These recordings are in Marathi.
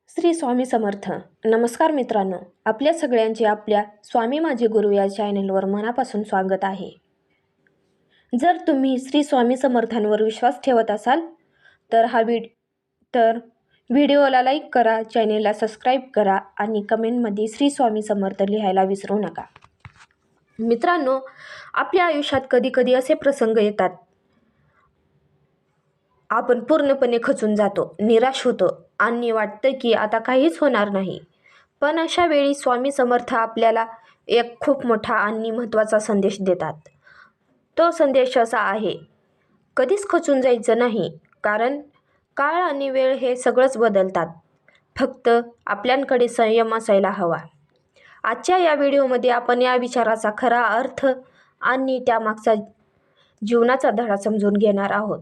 श्री स्वामी समर्थ. नमस्कार मित्रांनो, आपल्या सगळ्यांचे आपल्या स्वामी माझे गुरु या चॅनलवर मनापासून स्वागत आहे. जर तुम्ही श्री स्वामी समर्थांवर विश्वास ठेवत असाल तर व्हिडिओला लाईक करा, चॅनेलला सबस्क्राईब करा आणि कमेंटमध्ये श्री स्वामी समर्थ लिहायला विसरू नका. मित्रांनो, आपल्या आयुष्यात कधीकधी असे प्रसंग येतात, आपण पूर्णपणे खचून जातो, निराश होतो आणि वाटतं की आता काहीच होणार नाही. पण अशा वेळी स्वामी समर्थ आपल्याला एक खूप मोठा आणि महत्त्वाचा संदेश देतात. तो संदेश असा आहे, कधीच खचून जायचं नाही, कारण काळ आणि वेळ हे सगळंच बदलतात. फक्त आपल्याकडे संयम असायला हवा. आजच्या या व्हिडिओमध्ये आपण या विचाराचा खरा अर्थ आणि त्यामागचा जीवनाचा धडा समजून घेणार आहोत.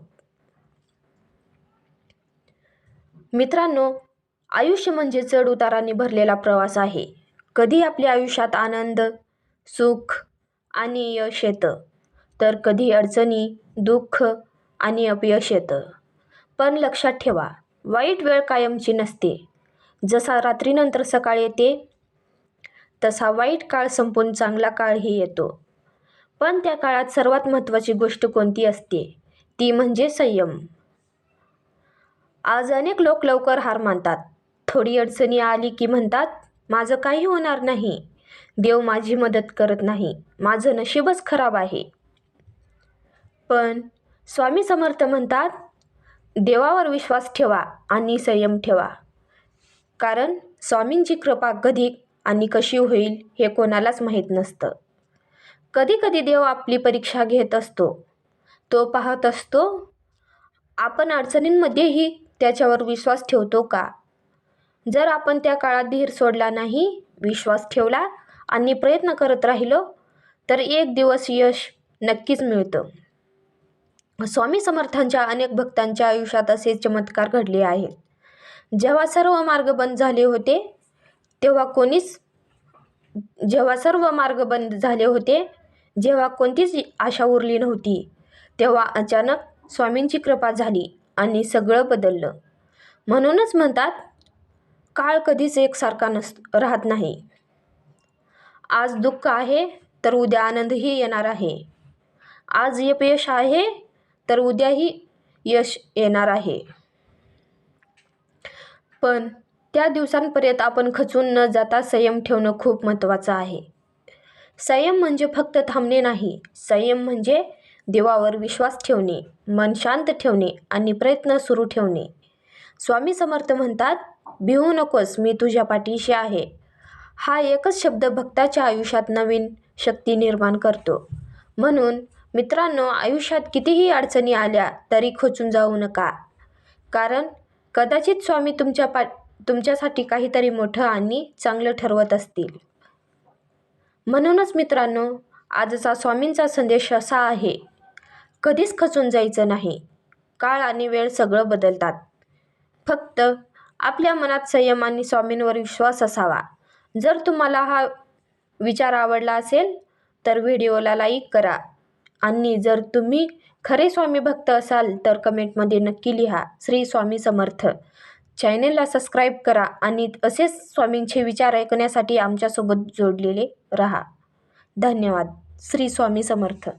मित्रांनो, आयुष्य म्हणजे चढ उतारांनी भरलेला प्रवास आहे. कधी आपल्या आयुष्यात आनंद, सुख आणि यश येतं, तर कधी अडचणी, दुःख आणि अपयश येतं. पण लक्षात ठेवा, वाईट वेळ कायमची नसते. जसा रात्रीनंतर सकाळ येते, तसा वाईट काळ संपून चांगला काळही येतो. पण त्या काळात सर्वात महत्त्वाची गोष्ट कोणती असते, ती म्हणजे संयम. आज अनेक लोक लवकर हार मानतात. थोडी अडचणी आली की म्हणतात, माझं काही होणार नाही, देव माझी मदत करत नाही, माझं नशीबच खराब आहे. पण स्वामी समर्थ म्हणतात, देवावर विश्वास ठेवा आणि संयम ठेवा, कारण स्वामींची कृपा कधी आणि कशी होईल हे कोणालाच माहीत नसतं. कधी कधी देव आपली परीक्षा घेत असतो. तो पाहत असतो, आपण अडचणींमध्येही त्याच्यावर विश्वास ठेवतो का. जर आपण त्या काळात धीर सोडला नाही, विश्वास ठेवला आणि प्रयत्न करत राहिलो, तर एक दिवस यश नक्कीच मिळतं. स्वामी समर्थांच्या अनेक भक्तांच्या आयुष्यात असे चमत्कार घडले आहेत. जेव्हा सर्व मार्ग बंद झाले होते, जेव्हा कोणतीच आशा उरली नव्हती, तेव्हा अचानक स्वामींची कृपा झाली आणि सगळं बदललं. म्हणूनच म्हणतात, काळ कधीच एकसारखा राहत नाही. आज दुःख आहे तर उद्या आनंदही येणार आहे. आज अपयश आहे तर उद्याही यश येणार आहे. पण त्या दिवसांपर्यंत आपण खचून न जाता संयम ठेवणं खूप महत्त्वाचं आहे. संयम म्हणजे फक्त थांबणे नाही, संयम म्हणजे देवावर विश्वास ठेवणे, मन शांत ठेवणे आणि प्रयत्न सुरू ठेवणे. स्वामी समर्थ म्हणतात, भिवू नकोस, मी तुझ्या पाठीशी आहे. हा एकच शब्द भक्ताच्या आयुष्यात नवीन शक्ती निर्माण करतो. म्हणून मित्रांनो, आयुष्यात कितीही अडचणी आल्या तरी खचून जाऊ नका, कारण कदाचित स्वामी तुमच्यासाठी काहीतरी मोठं आणि चांगलं ठरवत असतील. म्हणूनच मित्रांनो, आजचा स्वामींचा संदेश असा आहे, कधीच खचून जायचं नाही. काळ आणि वेळ सगळं बदलतात. फक्त आपल्या मनात संयम आणि स्वामींवर विश्वास असावा. जर तुम्हाला हा विचार आवडला असेल तर व्हिडिओला लाईक करा आणि जर तुम्ही खरे स्वामी भक्त असाल तर कमेंटमध्ये नक्की लिहा, श्री स्वामी समर्थ. चॅनेलला सबस्क्राईब करा आणि असेच स्वामींचे विचार ऐकण्यासाठी आमच्यासोबत जोडलेले रहा. धन्यवाद. श्री स्वामी समर्थ.